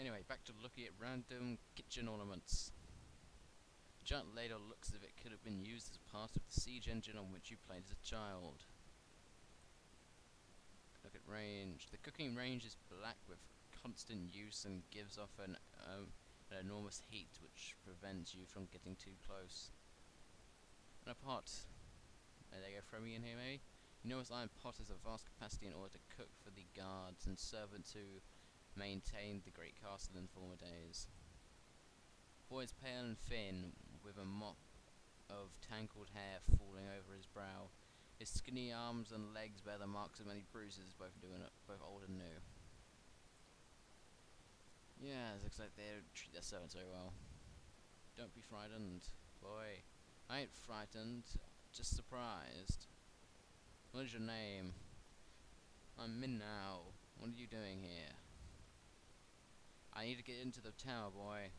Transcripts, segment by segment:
Anyway, back to looking at random kitchen ornaments. The giant ladle looks as if it could have been used as part of the siege engine on which you played as a child. Look at range. The cooking range is black with constant use and gives off an enormous heat which prevents you from getting too close. And a pot. There they go, throw me in here maybe. You know, this iron pot has a vast capacity in order to cook for the guards and servants who maintained the great castle in former days. Boy is pale and thin, with a mop of tangled hair falling over his brow. His skinny arms and legs bear the marks of many bruises, both old and new. Yeah, it looks like they don't treat their servants very well. Don't be frightened, boy. I ain't frightened, just surprised. What is your name? I'm Min now. What are you doing here? I need to get into the tower, boy.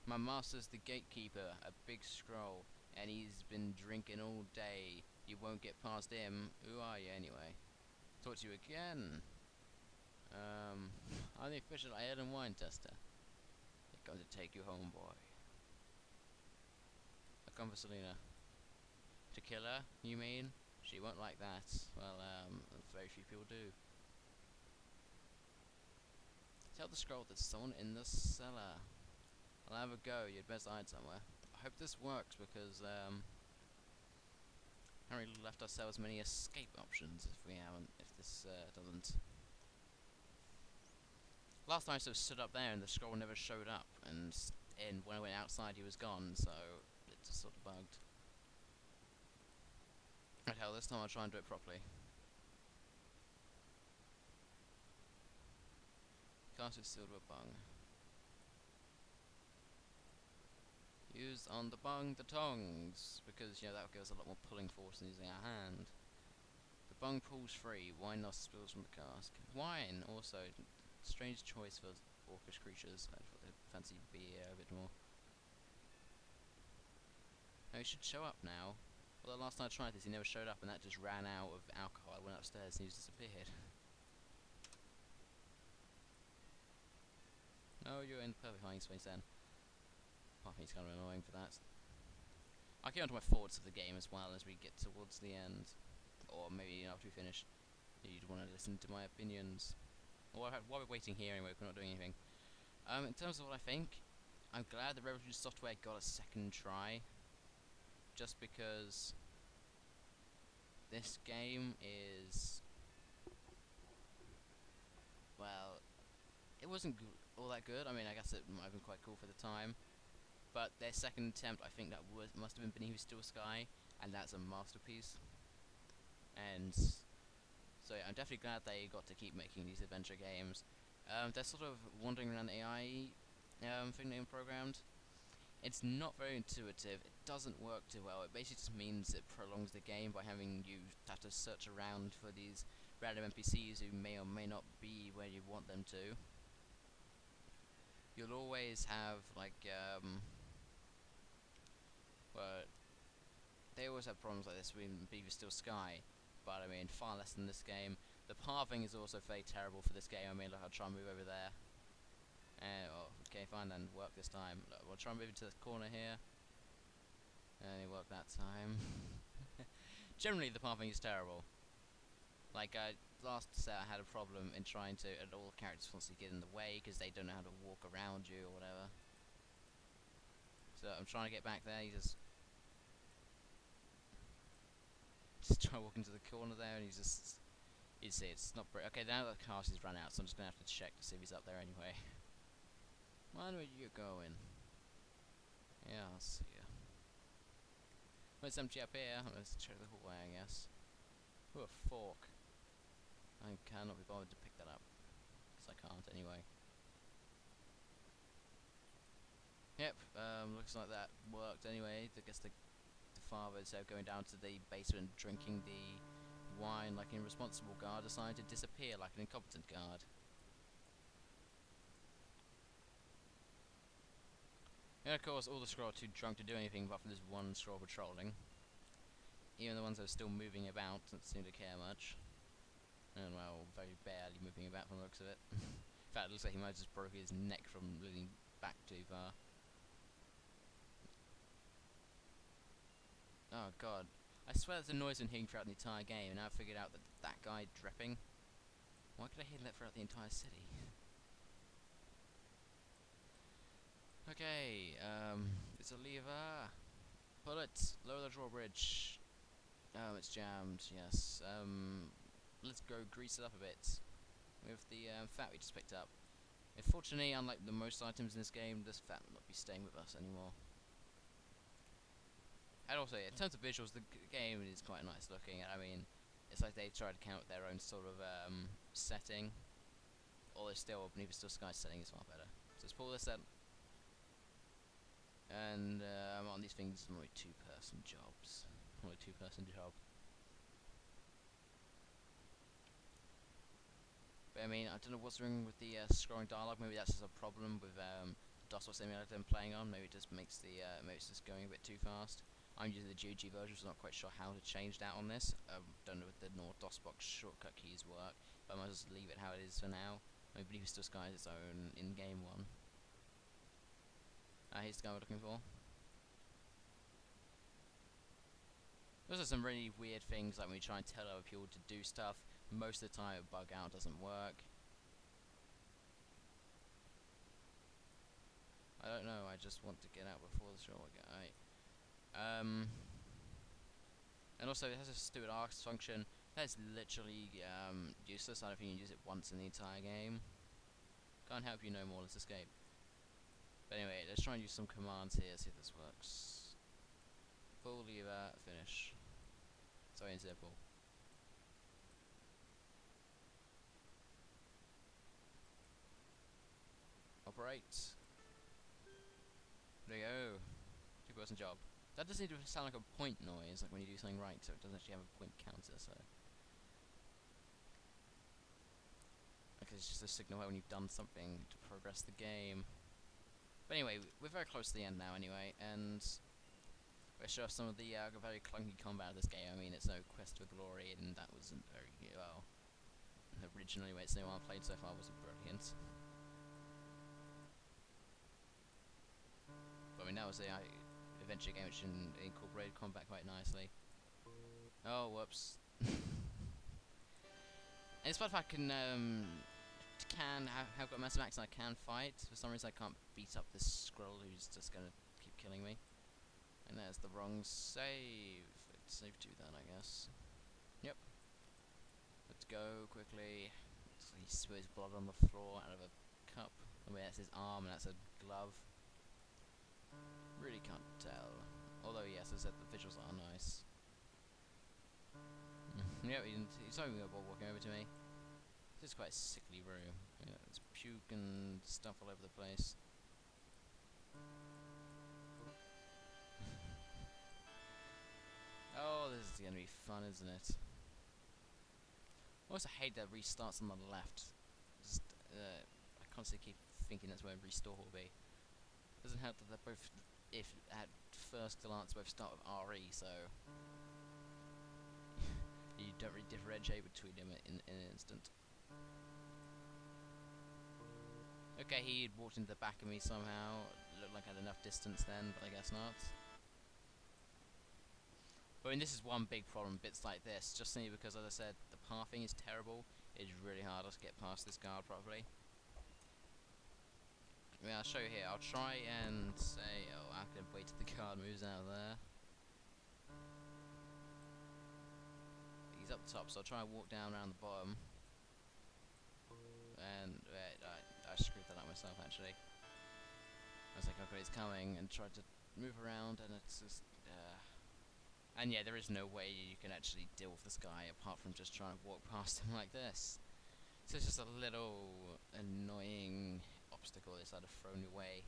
My master's the gatekeeper, a big scroll, and he's been drinking all day. You won't get past him. Who are you, anyway? Talk to you again. I'm the official ale and wine tester. They're going to take you home, boy. A come for Selena. To kill her, you mean? She won't like that. Well, very few people do. Tell the scroll there's someone in the cellar. I'll have a go. You'd best hide somewhere. I hope this works because haven't really left ourselves many escape options if this doesn't. Last time I sort of stood up there and the scroll never showed up, and when I went outside he was gone, so it just sort of bugged. Right, hell, this time I'll try and do it properly. Cast is sealed with a bung. Used on the bung the tongs, because, you know, that would give us a lot more pulling force than using our hand. The bung pulls free, wine now spills from the cask. Wine, also, strange choice for orcish creatures. I thought they'd fancy beer a bit more. Now, he should show up now. Although last time I tried this, he never showed up, and that just ran out of alcohol. I went upstairs and he just disappeared. No, you're in perfect hiding space then. I think it's kind of annoying for that. I'll get onto my thoughts of the game as well as we get towards the end. Or maybe after we finish, you'd want to listen to my opinions. Or while we're waiting here anyway, if we're not doing anything. In terms of what I think, I'm glad the Revolution software got a second try. Just because this game is, well, it wasn't all that good. I mean, I guess it might have been quite cool for the time, but their second attempt, I think that must have been Beneath Still Sky, and that's a masterpiece. And so yeah, I'm definitely glad they got to keep making these adventure games. They're sort of wandering around the AI thing they programmed. It's not very intuitive. It doesn't work too well. It basically just means it prolongs the game by having you have to search around for these random NPCs who may or may not be where you want them to. You'll always have, like, well, they always have problems like this with Beaver Still Sky, but I mean, far less than this game. The pathing is also very terrible for this game. I mean, look, I'll try and move over there. Oh, okay, fine then, work this time. Look, we'll try and move into the corner here. And it worked that time. Generally, the pathing is terrible. Like, last set I had a problem in trying to, and all the characters constantly get in the way because they don't know how to walk around you or whatever. So I'm trying to get back there, you just try walking to the corner there and you see it's not okay, now that the cast has run out, so I'm just gonna have to check to see if he's up there anyway. Where are you going? Yeah, I'll see you. There's empty up here. Let's check the hallway, I guess. Ooh, a fork. I cannot be bothered to pick that up. Because I can't anyway. Yep, looks like that worked anyway. I guess the father, instead of going down to the basement drinking the wine like an irresponsible guard, decided to disappear like an incompetent guard. And of course, all the scroll are too drunk to do anything apart from this one scroll patrolling. Even the ones that are still moving about don't seem to care much. And well, very barely moving about from the looks of it. In fact, it looks like he might have just broke his neck from leaning back too far. Oh god. I swear that's a noise I'm hearing throughout the entire game, and now I've figured out that that guy dripping. Why could I hear that throughout the entire city? Okay, it's a lever. Pull it. Lower the drawbridge. Oh, it's jammed, yes. Let's go grease it up a bit with the fat we just picked up. Unfortunately, unlike the most items in this game, this fat will not be staying with us anymore. And also, in terms of visuals, the game is quite nice looking. I mean, it's like they tried to count their own sort of setting. Although still, Beneath the Still Sky setting is far better. So let's pull this out. And on these things, I'm only two-person jobs. Only two-person job. But I mean, I don't know what's wrong with the scrolling dialogue. Maybe that's just a problem with the DOS simulator I'm playing on. Maybe it just makes the maybe it's just going a bit too fast. I'm using the GG version, so I'm not quite sure how to change that on this. Don't know if the DOSBox shortcut keys work, but I might just leave it how it is for now. I believe Still Sky is its own in-game one. Here's the guy we're looking for. Those are some really weird things, like when we try and tell other people to do stuff. Most of the time it bug out, doesn't work. I don't know, I just want to get out before the short guy. And also it has a stupid arcs function. That's literally useless. I don't think you can use it once in the entire game. Can't help you no more, let's escape. But anyway, let's try and use some commands here, see if this works. Pull lever, finish. It's very simple. Operate. There you go. Two-person job. That doesn't need to sound like a point noise, like when you do something right, so it doesn't actually have a point counter, so. Okay, it's just a signal when you've done something to progress the game. But anyway, we're very close to the end now anyway, and we'll show off some of the very clunky combat of this game. I mean, it's no Quest for Glory, and that wasn't very well. Originally, it's the one I played so far wasn't brilliant. But I mean, that was the adventure game which incorporated combat quite nicely. Oh, whoops. And it's fun if I can have got massive axe and I can fight. For some reason I can't beat up this scroll who's just gonna keep killing me. And there's the wrong save. Let's save 2 then, I guess. Yep. Let's go quickly. He spills blood on the floor out of a cup. I mean, that's his arm and that's a glove. Really can't tell. Although yes, as I said, the visuals are nice. Yep, he's not even walking over to me. This is quite a sickly room. You know, there's puke and stuff all over the place. Oh, this is gonna be fun, isn't it? I also hate that restarts on the left. Just, I constantly keep thinking that's where restore will be. Doesn't help that they're both, if at first glance, both start with RE, so you don't really differentiate between them in an instant. Okay, he had walked into the back of me somehow. Looked like I had enough distance then, but I guess not. But I mean, this is one big problem, bits like this, just simply because, as I said, the pathing is terrible. It's really hard to get past this guard properly. I mean, I'll show you here. I'll try and say, oh, I can wait till the guard moves out of there. He's up the top, so I'll try and walk down around the bottom. And I screwed that up myself, actually. I was like, okay, he's coming, and tried to move around, and it's just, and yeah, there is no way you can actually deal with this guy apart from just trying to walk past him like this. So it's just a little annoying obstacle that's sort of thrown your way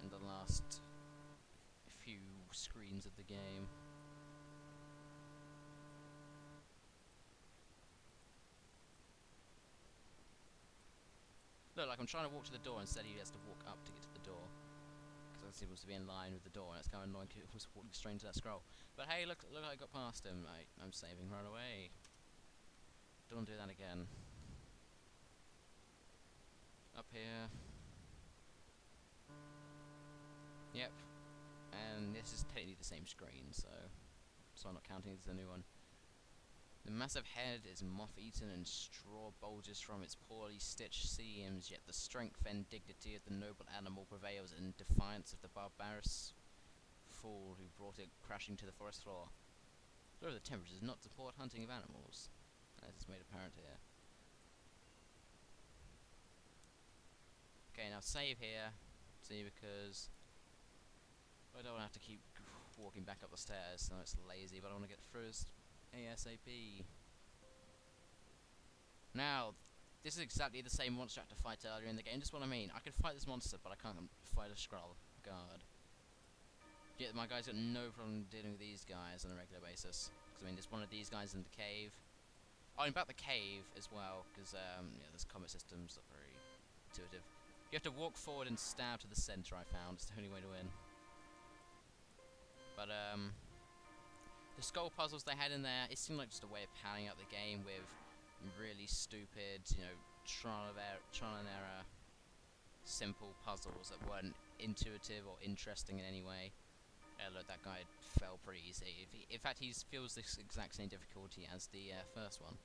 in the last few screens of the game. Look, like I'm trying to walk to the door, instead he has to walk up to get to the door. Because he was to be in line with the door, and it's kind of annoying because he was walking straight into that scroll. But hey, look, I got past him. I'm saving right away. Don't do that again. here. Yep. And this is technically the same screen, so I'm not counting it as a new one. The massive head is moth-eaten and straw bulges from its poorly stitched seams, yet the strength and dignity of the noble animal prevails in defiance of the barbarous fool who brought it crashing to the forest floor. Though the Temptress does not support hunting of animals, as is made apparent here. Okay, now save here. See, because I don't want to have to keep walking back up the stairs, so it's lazy, but I want to get through as ASAP. Now, this is exactly the same monster I had to fight earlier in the game. Just what I mean. I could fight this monster, but I can't fight a Skrull. God. Yeah, my guy's got no problem dealing with these guys on a regular basis. Because, I mean, there's one of these guys in the cave. Oh, and about the cave as well, because, yeah, this combat system's not very intuitive. You have to walk forward and stab to the center, I found. It's the only way to win. But, the skull puzzles they had in there, it seemed like just a way of powering up the game with really stupid, you know, trial and error, simple puzzles that weren't intuitive or interesting in any way. Look, that guy fell pretty easy. In fact, he feels this exact same difficulty as the first one.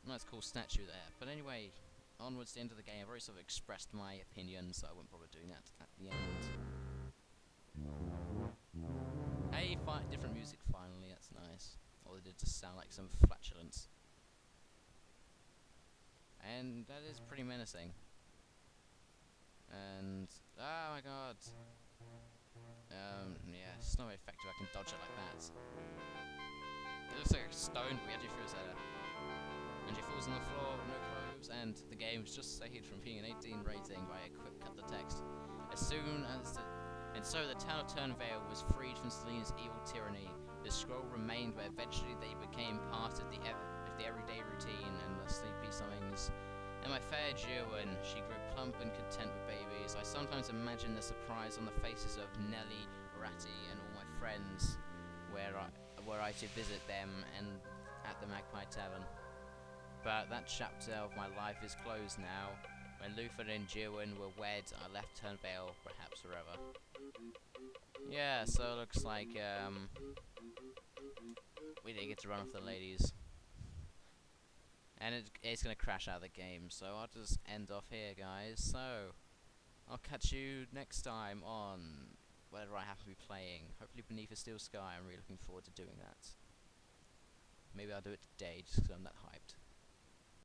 Nice cool statue there. But anyway, onwards to the end of the game. I've already sort of expressed my opinion, so I won't bother doing that at the end. Hey, different music finally, that's nice. All it did just sound like some flatulence. And that is pretty menacing. And, oh my god. Yeah, it's not very effective, I can dodge it like that. It looks like a stone, but we actually threw his head. And she falls on the floor with no clothes, and the game was just saved from being an 18 rating by a quick cut to text. And so the town of Turnvale was freed from Selena's evil tyranny. The scroll remained, but eventually they became part of the everyday routine and the sleepy summings. And my fair Jewin, she grew plump and content with babies. I sometimes imagine the surprise on the faces of Nellie, Ratty, and all my friends, were I to visit them and at the Magpie Tavern. But that chapter of my life is closed now. When Luther and Jewin were wed, I left Turnvale, perhaps forever. Yeah, so it looks like we didn't get to run off the ladies. And it's going to crash out of the game, so I'll just end off here, guys. So, I'll catch you next time on whatever I happen to be playing. Hopefully Beneath a Steel Sky. I'm really looking forward to doing that. Maybe I'll do it today, just because I'm that hyped.